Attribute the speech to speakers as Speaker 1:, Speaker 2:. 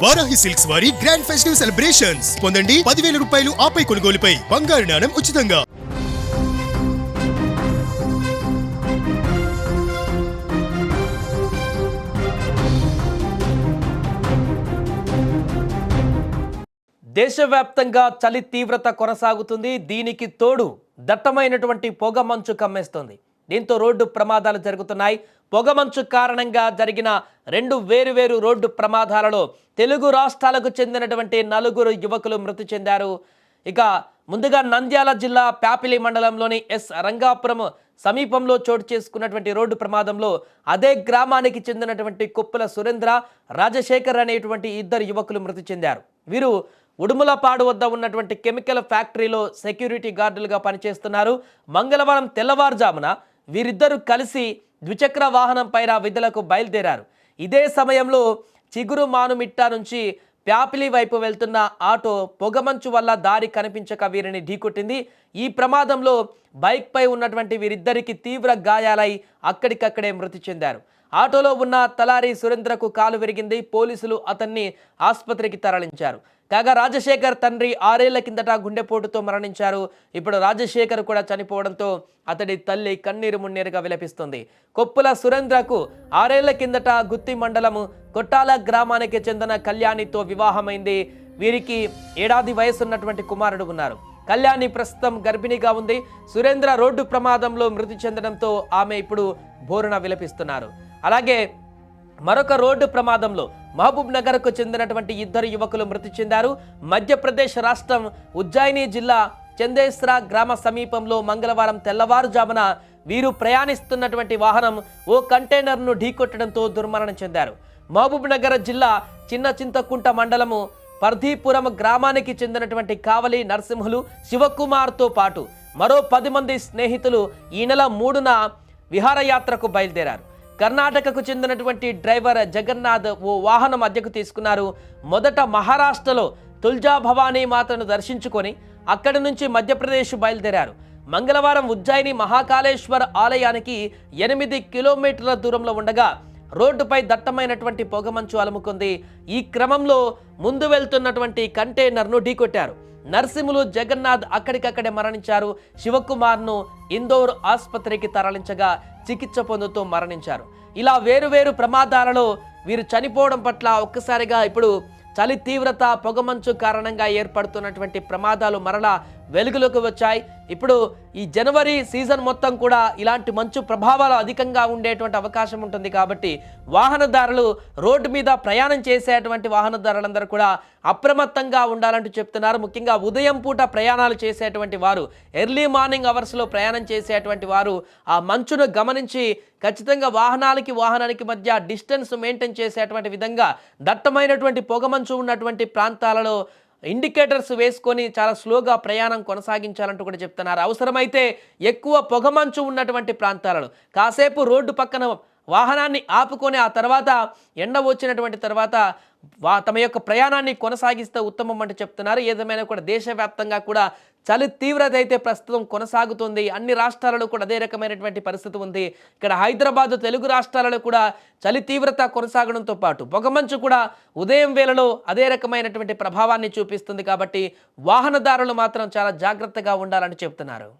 Speaker 1: Varahi silks వారి grand festive celebrations పొందండి 10,000 రూపాయలు ఆపై కొనుగోలుపై బంగారు నాణెం ఉచితంగా.
Speaker 2: దేశవ్యాప్తంగా చలి తీవ్రత కొనసాగుతుంది. దీనికి తోడు దట్టమైనటువంటి పొగమంచు కమ్మేస్తోంది. దీంతో రోడ్డు ప్రమాదాలు జరుగుతున్నాయి. పొగమంచు కారణంగా జరిగిన 2 వేరువేరు రోడ్డు ప్రమాదాలలో తెలుగు రాష్ట్రాలకు చెందినటువంటి 4 యువకులు మృతి చెందారు. ఇక ముందుగా నంద్యాల జిల్లా ప్యాపిలి మండలంలోని ఎస్ రంగాపురం సమీపంలో చోటు చేసుకున్నటువంటి రోడ్డు ప్రమాదంలో అదే గ్రామానికి చెందినటువంటి కొప్పుల సురేంద్ర, రాజశేఖర్ అనేటువంటి 2 యువకులు మృతి చెందారు. వీరు ఉడుములపాడు వద్ద ఉన్నటువంటి కెమికల్ ఫ్యాక్టరీలో సెక్యూరిటీ గార్డులుగా పనిచేస్తున్నారు. మంగళవారం తెల్లవారుజామున వీరిద్దరూ కలిసి ద్విచక్ర వాహనం పైన విధులకు బయలుదేరారు. ఇదే సమయంలో చిగురు మానుమిట్ట నుంచి ప్యాపిలి వైపు వెళ్తున్న ఆటో పొగమంచు వల్ల దారి కనిపించక వీరిని ఢీకొట్టింది. ఈ ప్రమాదంలో బైక్పై ఉన్నటువంటి వీరిద్దరికి తీవ్ర గాయాలై అక్కడికక్కడే మృతి చెందారు. ఆటోలో ఉన్న తలారి సురేంద్రకు కాలు విరిగింది. పోలీసులు అతన్ని ఆసుపత్రికి తరలించారు. కాగా రాజశేఖర్ తండ్రి 6 ఏళ్ల కిందట గుండెపోటుతో మరణించారు. ఇప్పుడు రాజశేఖర్ కూడా చనిపోవడంతో అతడి తల్లి కన్నీరు మున్నీరుగా విలపిస్తుంది. కొప్పుల సురేంద్రకు 6 ఏళ్ల కిందట గుత్తి మండలము కొట్టాల గ్రామానికి చెందిన కళ్యాణితో వివాహమైంది. వీరికి 1 ఏడాది వయసున్నటువంటి కుమారుడు ఉన్నారు. కళ్యాణి ప్రస్తుతం గర్భిణిగా ఉంది. సురేంద్ర రోడ్డు ప్రమాదంలో మృతి చెందడంతో ఆమె ఇప్పుడు బోరున విలపిస్తున్నారు. అలాగే మరొక రోడ్డు ప్రమాదంలో మహబూబ్ నగర్కు చెందినటువంటి 2 యువకులు మృతి చెందారు. మధ్యప్రదేశ్ రాష్ట్రం ఉజ్జయిని జిల్లా చందేశ్రా గ్రామ సమీపంలో మంగళవారం తెల్లవారుజామున వీరు ప్రయాణిస్తున్నటువంటి వాహనం ఓ కంటైనర్ను ఢీకొట్టడంతో దుర్మరణం చెందారు. మహబూబ్ నగర్ జిల్లా చిన్న చింతకుంట మండలము పర్ధీపురం గ్రామానికి చెందినటువంటి కావలి నరసింహులు, శివకుమార్తో పాటు మరో 10 మంది స్నేహితులు ఈ నెల 3న విహారయాత్రకు బయలుదేరారు. కర్ణాటకకు చెందినటువంటి డ్రైవర్ జగన్నాథ్ ఓ వాహనం అద్దెకు తీసుకున్నారు. మొదట మహారాష్ట్రలో తుల్జా భవానీ మాతను దర్శించుకొని అక్కడి నుంచి మధ్యప్రదేశ్ బయలుదేరారు. మంగళవారం ఉజ్జయిని మహాకాళేశ్వర్ ఆలయానికి 8 కిలోమీటర్ల దూరంలో ఉండగా రోడ్డుపై దట్టమైనటువంటి పొగమంచు అలుముకుంది. ఈ క్రమంలో ముందు వెళ్తున్నటువంటి కంటైనర్ను ఢీకొట్టారు. నర్సింహులు, జగన్నాథ్ అక్కడికక్కడే మరణించారు. శివకుమార్ను ఇందోర్ ఆసుపత్రికి తరలించగా చికిత్స పొందుతూ మరణించారు. ఇలా వేరువేరు ప్రమాదాలలో వీరు చనిపోవడం పట్ల ఒక్కసారిగా ఇప్పుడు చలి తీవ్రత, పొగమంచు కారణంగా ఏర్పడుతున్నటువంటి ప్రమాదాలు మరలా వెలుగులోకి వచ్చాయి. ఇప్పుడు ఈ జనవరి సీజన్ మొత్తం కూడా ఇలాంటి మంచు ప్రభావాలు అధికంగా ఉండేటువంటి అవకాశం ఉంటుంది. కాబట్టి వాహనదారులు రోడ్డు మీద ప్రయాణం చేసేటువంటి వాహనదారులందరూ కూడా అప్రమత్తంగా ఉండాలంటూ చెప్తున్నారు. ముఖ్యంగా ఉదయం పూట ప్రయాణాలు చేసేటువంటి వారు, ఎర్లీ మార్నింగ్ అవర్స్లో ప్రయాణం చేసేటువంటి వారు ఆ మంచును గమనించి ఖచ్చితంగా వాహనానికి మధ్య డిస్టెన్స్ మెయింటైన్ చేసేటువంటి విధంగా దట్టమైనటువంటి పొగమంచు ఉన్నటువంటి ప్రాంతాలలో ఇండికేటర్స్ వేసుకొని చాలా స్లోగా ప్రయాణం కొనసాగించాలంటూ కూడా చెప్తున్నారు. అవసరమైతే ఎక్కువ పొగమంచు ఉన్నటువంటి ప్రాంతాలలో కాసేపు రోడ్డు పక్కన వాహనాన్ని ఆపుకొని ఆ తర్వాత ఎండ వచ్చినటువంటి తర్వాత తమ యొక్క ప్రయాణాన్ని కొనసాగిస్తే ఉత్తమం అంటూ చెప్తున్నారు. ఏదేమైనా కూడా దేశవ్యాప్తంగా కూడా చలి తీవ్రత అయితే ప్రస్తుతం కొనసాగుతుంది. అన్ని రాష్ట్రాలలో కూడా అదే రకమైనటువంటి పరిస్థితి ఉంది. ఇక్కడ హైదరాబాద్, తెలుగు రాష్ట్రాలలో కూడా చలి తీవ్రత కొనసాగడంతో పాటు పొగమంచు కూడా ఉదయం వేళలో అదే రకమైనటువంటి ప్రభావాన్ని చూపిస్తుంది. కాబట్టి వాహనదారులు మాత్రం చాలా జాగ్రత్తగా ఉండాలని చెప్తున్నారు.